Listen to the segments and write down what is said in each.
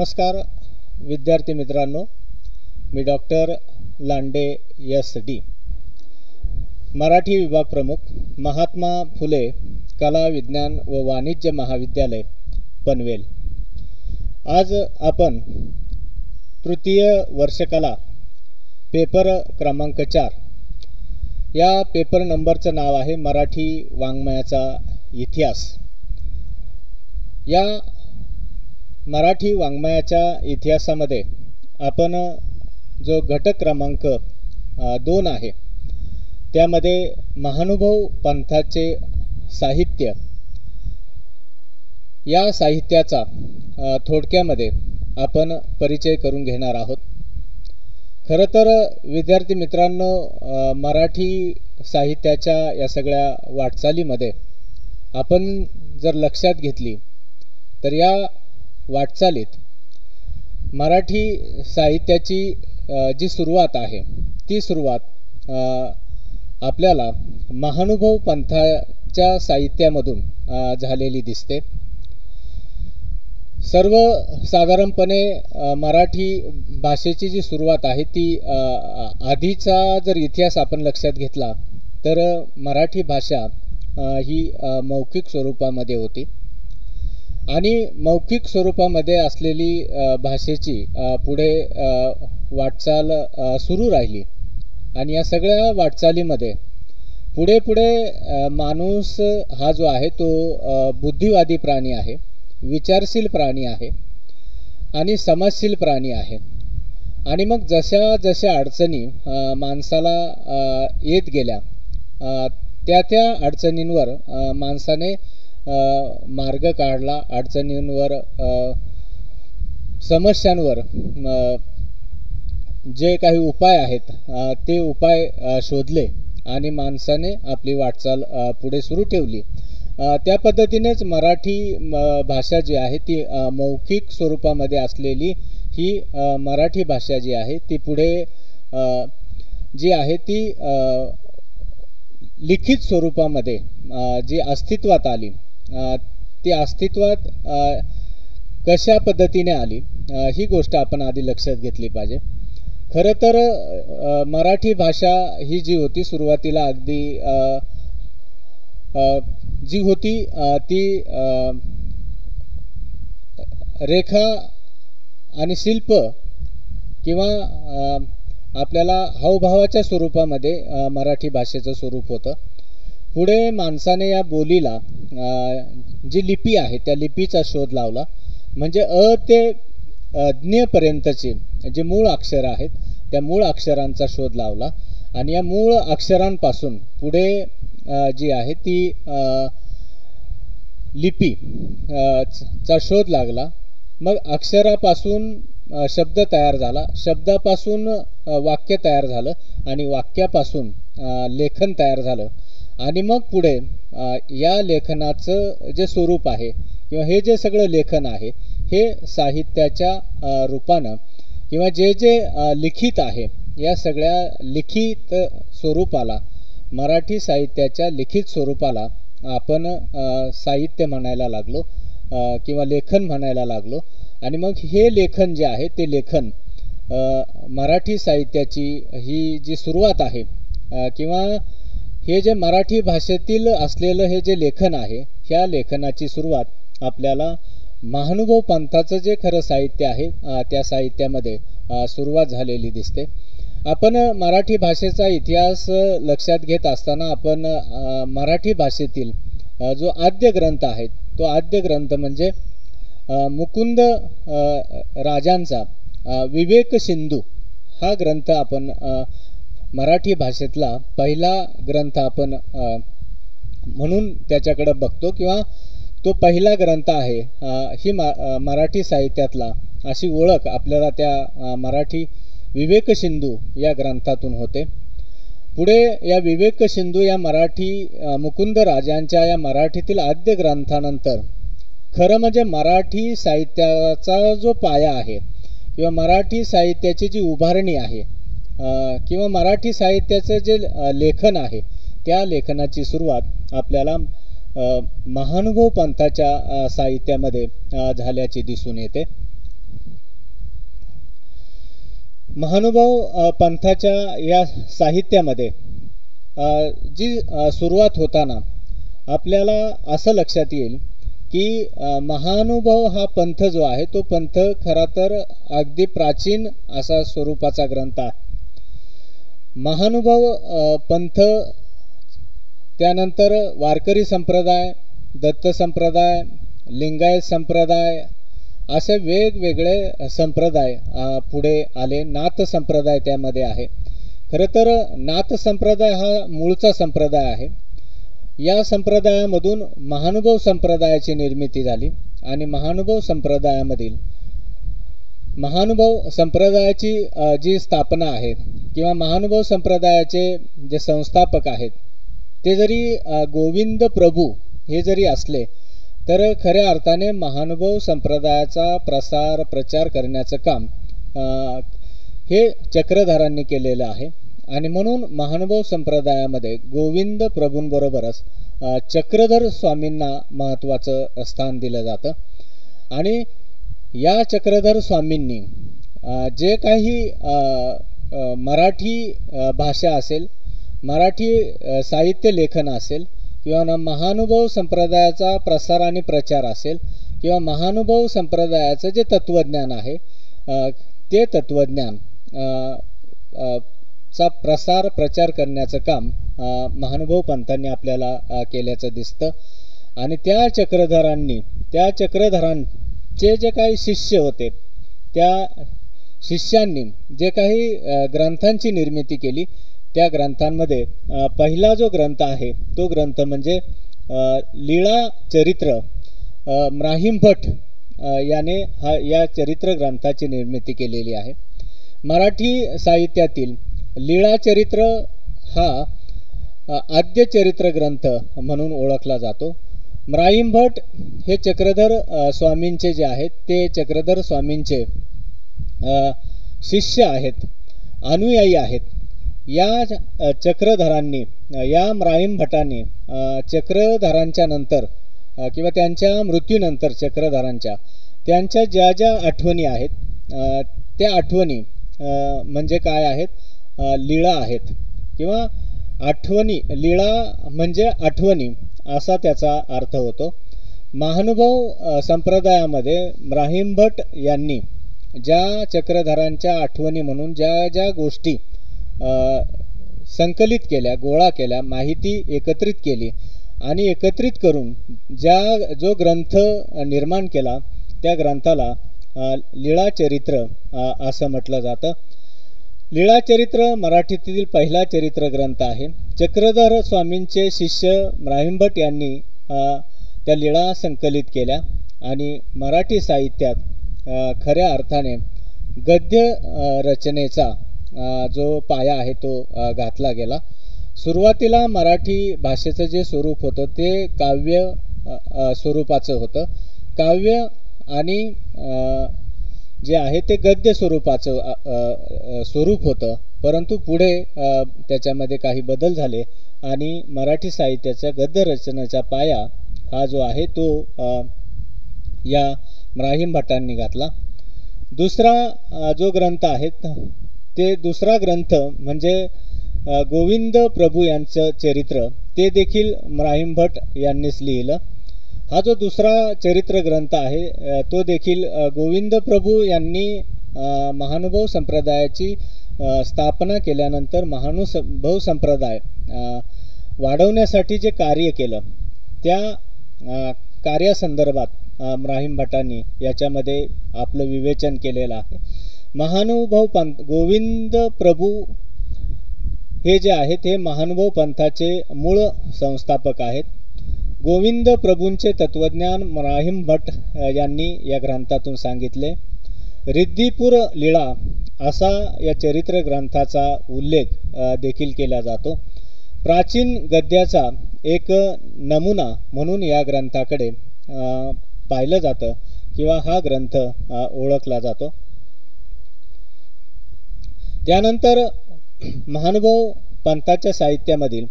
नमस्कार विद्यार्थी मित्रांनो, मी डॉक्टर लांडे SD, मराठी विभाग प्रमुख, महात्मा फुले कला विज्ञान व वाणिज्य महाविद्यालय पनवेल। आज आपण तृतीय वर्षकला पेपर क्रमांक 4 या पेपर नंबरचं नाव आहे मराठी वाङ्मयाचा इतिहास। या मराठी वाङ्मयाच्या इतिहासामध्ये आपण जो घटक क्रमांक 2 आहे त्यामध्ये महानुभव पंथाचे साहित्य या साहित्याचा थोडक्यामध्ये आपण परिचय करून घेणार आहोत। खरं तर विद्यार्थी मित्रांनो, मराठी साहित्याच्या या सगळ्या वाटचालीमध्ये आपण जर लक्षात घेतली तर या वाटचालीत मराठी साहित्याची जी सुरुवात आहे ती सुरुवात आपल्याला महानुभव पंथाच्या साहित्यामधून झालेली दिसते। सर्वसाधारणपणे मराठी भाषेची जी सुरुवात आहे ती आधीचा जर इतिहास आपण लक्षात घेतला तर मराठी भाषा ही मौखिक स्वरूपामध्ये होती आणि मौखिक स्वरूपामध्ये असलेली भाषेची पुढे वाटचाल सुरू राहिली आणि या सगळ्या वाटचालीमध्ये पुढे पुढे माणूस हा जो आहे तो बुद्धिवादी प्राणी आहे, विचारशील प्राणी आहे आणि समाजशील प्राणी आहे। आणि मग जशा जशा अडचणी माणसाला येत गेल्या त्या त्या अडचणींवर माणसाने मार्ग काढला, अडचणींवर समस्यांवर जे काही उपाय आहेत ते उपाय शोधले आणि माणसाने आपली वाटचाल पुढे सुरू ठेवली। त्या पद्धतीनेच मराठी भाषा जी आहे ती मौखिक स्वरूपामध्ये असलेली ही मराठी भाषा जी आहे ती पुढे जी आहे ती लिखित स्वरूपामध्ये जी अस्तित्वात आली ती अस्तित्वात कशा पद्धतीने आली ही गोष्ट आपण आधी लक्षात घेतली पाहिजे। खरं तर मराठी भाषा ही जी होती सुरुवातीला अगदी जी होती ती रेखा आणि शिल्प किंवा आपल्याला हावभावाच्या स्वरूपामध्ये मराठी भाषेचं स्वरूप होतं। पुढे माणसाने या बोलीला जी लिपी आहे त्या लिपीचा शोध लावला, म्हणजे अ ते ज्ञपर्यंतचे जे मूळ अक्षर आहेत त्या मूळ अक्षरांचा शोध लावला आणि या मूळ अक्षरांपासून पुढे जी आहे ती लिपी चा शोध लागला। मग अक्षरापासून शब्द तयार झाला, शब्दापासून वाक्य तयार झालं आणि वाक्यापासून लेखन तयार झालं आणि मग पुढे या लेखनाचं जे स्वरूप आहे किंवा हे जे सगळं लेखन आहे हे साहित्याच्या रूपानं किंवा जे जे लिखित आहे या सगळ्या लिखित स्वरूपाला, मराठी साहित्याच्या लिखित स्वरूपाला आपण साहित्य म्हणायला लागलो किंवा लेखन म्हणायला लागलो। आणि मग हे लेखन जे आहे ते लेखन मराठी साहित्याची ही जी सुरुवात आहे किंवा हे जे मराठी भाषेतील असलेलं हे जे लेखन आहे ह्या लेखनाची सुरुवात आपल्याला महानुभव पंथाचं जे खरं साहित्य आहे त्या साहित्यामध्ये सुरुवात झालेली दिसते। आपण मराठी भाषेचा इतिहास लक्षात घेत असताना आपण मराठी भाषेतील जो आद्य ग्रंथ आहे तो आद्य ग्रंथ म्हणजे मुकुंद राजांचा विवेक सिंधू हा ग्रंथ आपण मराठी भाषेतला पहिला ग्रंथ आपण म्हणून त्याच्याकडे बघतो किंवा तो पहिला ग्रंथ आहे ही मराठी साहित्यातला अशी ओळख आपल्याला त्या मराठी विवेक सिंधू या ग्रंथातून होते। पुढे या विवेक सिंधू या मराठी मुकुंद राजांच्या या मराठीतील आद्य ग्रंथानंतर खरं म्हणजे मराठी साहित्याचा जो पाया आहे किंवा मराठी साहित्याची जी उभारणी आहे किंवा मराठी साहित्याचं जे लेखन आहे त्या लेखनाची सुरुवात आपल्याला महानुभव पंथाच्या साहित्यामध्ये झाल्याचे दिसून येते। महानुभाव पंथाच्या या साहित्यामध्ये जी सुरुवात होताना आपल्याला असं लक्षात येईल की महानुभाव हा पंथ जो आहे तो पंथ खरा तर अगदी प्राचीन असा स्वरूपाचा ग्रंथ आहे. महानुभाव पंथ, त्यानंतर वारकरी संप्रदाय, दत्त संप्रदाय, लिंगायत संप्रदाय, असे वेगवेगळे संप्रदाय पुढे आले. नाथ संप्रदाय त्यामध्ये आहे. खरं तर नाथ संप्रदाय हा मूळचा संप्रदाय आहे. या संप्रदायामधून महानुभाव संप्रदायाची निर्मिती झाली आणि महानुभाव संप्रदायाची जी स्थापना आहे किंवा महानुभाव संप्रदायाचे जे संस्थापक आहेत ते जरी गोविंद प्रभू हे जरी असले तर खऱ्या अर्थाने महानुभाव संप्रदायाचा प्रचार करण्याचं काम हे चक्रधरांनी केलेलं आहे. आणि म्हणून महानुभाव संप्रदायामध्ये गोविंद प्रभूंबरोबरच चक्रधर स्वामींना महत्त्वाचं स्थान दिलं जातं. आणि या चक्रधर स्वामींनी जे काही मराठी भाषा असेल, मराठी साहित्य लेखन असेल किंवा महानुभाव संप्रदायाचा प्रसार आणि प्रचार असेल किंवा महानुभाव संप्रदायाचं जे तत्त्वज्ञान आहे ते तत्त्वज्ञान चा प्रचार करण्याचं काम महानुभाव पंथांनी आपल्याला केल्याचं दिसतं. आणि त्या चक्रधरांचे जे काही शिष्य होते त्या शिष्यांनी जे काही ग्रंथांची निर्मिती केली त्या ग्रंथांमध्ये पहिला जो ग्रंथ आहे तो ग्रंथ म्हणजे लीळा चरित्र. म्राहिम भट याने या चरित्र ग्रंथाची निर्मिती केलेली आहे. मराठी साहित्यातील लीळा चरित्र हा आद्य चरित्र ग्रंथ म्हणून ओळखला जातो. म्राहिम भट हे चक्रधर स्वामींचे जे आहेत ते चक्रधर स्वामींचे शिष्य आहेत, अनुयायी आहेत. या चक्रधरांनी, या म्राहिम भटांनी चक्रधरांच्या नंतर किंवा त्यांच्या मृत्यूनंतर त्यांच्या ज्या ज्या आठवणी आहेत त्या आठवणी म्हणजे काय आहेत, लीळा आहेत किंवा आठवणी. लीळा म्हणजे आठवणी असा त्याचा अर्थ होतो. महानुभाव संप्रदायामध्ये म्राहिम भट यांनी ज्या चक्रधरांच्या आठवणी म्हणून ज्या ज्या गोष्टी संकलित केल्या, गोळा केल्या, माहिती एकत्रित केली आणि एकत्रित करून जो ग्रंथ निर्माण केला त्या ग्रंथाला लीळा चरित्र असं म्हटलं जातं. लीळा चरित्र मराठीतील पहिला चरित्र ग्रंथ आहे. चक्रधर स्वामींचे शिष्य म्राहिम भट यांनी त्या लीळा संकलित केल्या आणि मराठी साहित्यात खऱ्या अर्थाने गद्य रचनेचा जो पाया आहे तो घातला गेला. सुरुवातीला मराठी भाषेचं जे स्वरूप होतं ते काव्य स्वरूपाचं होतं. काव्य आणि जे आहे ते गद्य स्वरूपाचं स्वरूप होतं. परंतु पुढे त्याच्यामध्ये काही बदल झाले आणि मराठी साहित्याच्या गद्य रचनेचा पाया हा जो आहे तो या म्राहिम भटांनी घातला. दुसरा जो ग्रंथ आहे ते दुसरा ग्रंथ म्हणजे गोविंद प्रभू यांचं चरित्र, ते देखील म्राहिम भट यांनीच लिहिलं. हा जो दुसरा चरित्र ग्रंथ आहे तो देखील गोविंद प्रभू यांनी महानुभाव संप्रदायाची स्थापना केल्यानंतर महानुभाव संप्रदाय वाढवण्यासाठी जे कार्य केलं त्या कार्यासंदर्भात म्राहिम भटांनी याच्यामध्ये आपलं विवेचन केलेलं आहे. महानुभाव पंथ, गोविंद प्रभू हे जे आहेत हे महानुभाव पंथाचे मूळ संस्थापक आहेत. गोविंद प्रभूंचे तत्वज्ञान म्राहिम भट यांनी या ग्रंथातून सांगितले. रिद्धिपूर लीळा असा या चरित्र ग्रंथाचा उल्लेख देखील केला जातो. प्राचीन गद्याचा एक नमुना म्हणून या ग्रंथाकडे पाहिलं जातं किंवा हा ग्रंथ ओळखला जातो. त्यानंतर महानुभाव पंथाच्या साहित्यामधील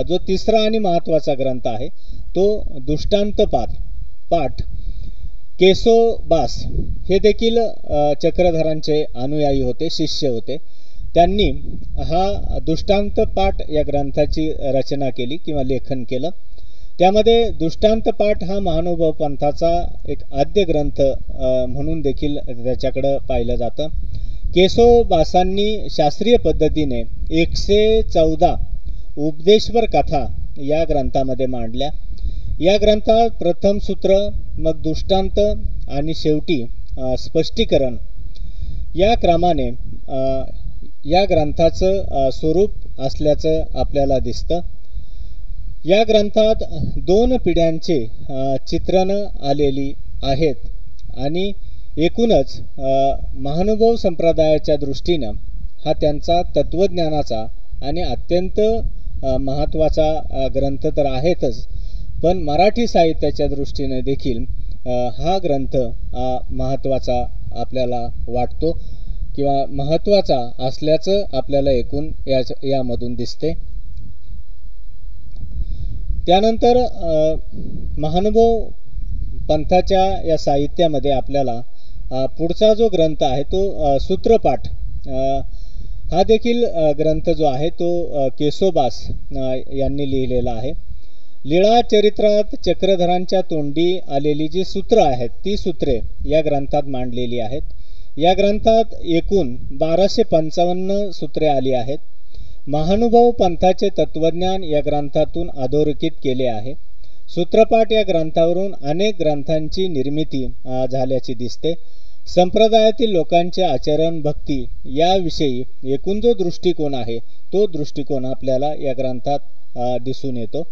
जो तिसरा आणि महत्त्वाचा ग्रंथ आहे तो दृष्टांत पाठ. केसोबास हे देखील चक्रधरांचे अनुयायी होते, शिष्य होते. त्यांनी हा दृष्टांत पाठ या ग्रंथाची रचना केली किंवा लेखन केलं. त्यामध्ये दृष्टांत पाठ हा महानुभाव पंथाचा एक आद्य ग्रंथ म्हणून देखील त्याच्याकडं पाहिलं जातं. केसोबासांनी शास्त्रीय पद्धतीने 114 उपदेशवर कथा या ग्रंथामध्ये मांडल्या. या ग्रंथात प्रथम सूत्र, मग दृष्टांत आणि शेवटी स्पष्टीकरण या क्रमाने या ग्रंथाचं स्वरूप असल्याचं आपल्याला दिसतं. या ग्रंथात 2 पिढ्यांचे चित्रणं आलेली आहेत आणि एकूणच महानुभाव संप्रदायाच्या दृष्टीनं हा त्यांचा तत्त्वज्ञानाचा आणि अत्यंत महत्त्वाचा ग्रंथ तर आहेतच, पण मराठी साहित्याच्या दृष्टीने देखील हा ग्रंथ महत्त्वाचा आपल्याला वाटतो किंवा महत्त्वाचा असल्याचं आपल्याला एकूण यामधून दिसते. त्यानंतर महानुभाव पंथाच्या या साहित्यामध्ये आपल्याला पुढचा जो ग्रंथ आहे तो सूत्रपाठ हा देखील ग्रंथ जो आहे तो केसोबास यांनी लिहिलेला आहे. लीळा चरित्रात चक्रधरांच्या तोंडी आलेली जी सूत्र आहेत ती सूत्रे या ग्रंथात मांडलेली आहेत. या ग्रंथात एकूण 1255 सूत्रे आली आहेत. महानुभाव पंथाचे तत्वज्ञान या ग्रंथातून अधोरेखित केले आहे. सूत्रपाठ या ग्रंथावरून अनेक ग्रंथांची निर्मिती झाल्याची दिसते. संप्रदायातील लोकांचे आचरण भक्ती याविषयी एकूण जो दृष्टिकोन आहे तो दृष्टिकोन आपल्याला या ग्रंथात दिसून येतो.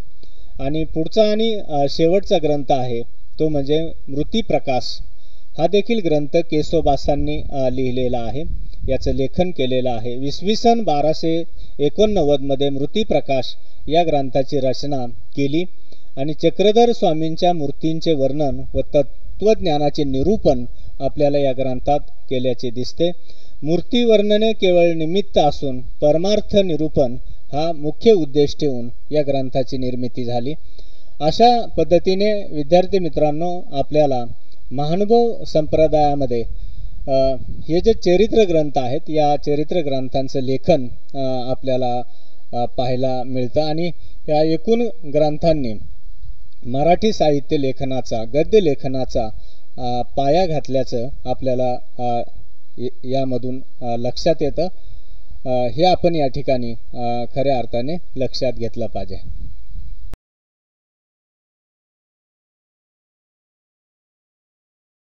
आणि पुढचा आणि शेवटचा ग्रंथ आहे तो म्हणजे मृतिप्रकाश. हा देखील ग्रंथ केसोबासांनी लिहिलेला आहे, याचं लेखन केलेलं आहे. 1289 मध्ये मृतिप्रकाश या ग्रंथाची रचना केली आणि चक्रधर स्वामींच्या मूर्तींचे वर्णन व तत्वज्ञानाचे निरूपण आपल्याला या ग्रंथात केल्याचे दिसते. मूर्ती वर्णने केवळ निमित्त असून परमार्थ निरूपण हा मुख्य उद्देश ठेवून या ग्रंथाची निर्मिती झाली. अशा पद्धतीने विद्यार्थी मित्रांनो आपल्याला महानुभाव संप्रदायामध्ये हे जे चरित्र ग्रंथ आहेत या चरित्र ग्रंथांचं लेखन आपल्याला पाहायला मिळतं आणि या एकूण ग्रंथांनी मराठी साहित्य लेखनाचा, गद्य लेखनाचा पाया घातल्याचं आपल्याला यामधून लक्षात येतं. हे आपण या ठिकाणी खऱ्या अर्थाने लक्षात घेतलं पाहिजे.